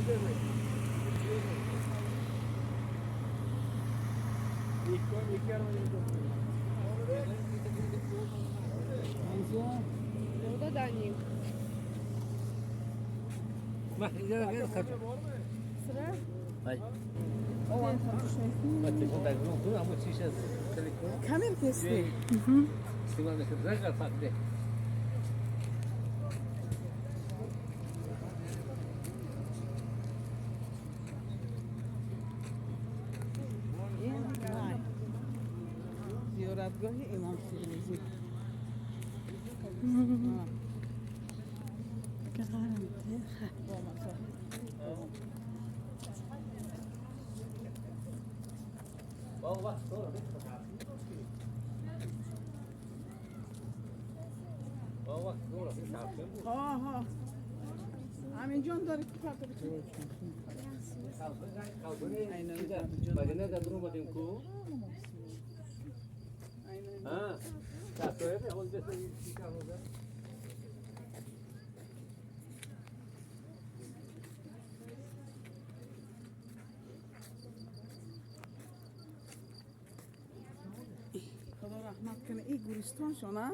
Orada deneyim. Bak, gel kaçın. Sıra. Hayır. O an konuşuyorsun. Bak, bu da yok ama şişe telefon. Kamil kesti. İstimam mesela zaten farklı. زیارتگاه امام تیموری. Baba, آها همین جان داره که فرق بکنه Bagaimana dah turun pada aku? Ah, tak tahu apa awak biasa ikan apa? خدا رحمت کنه این گورستان شونه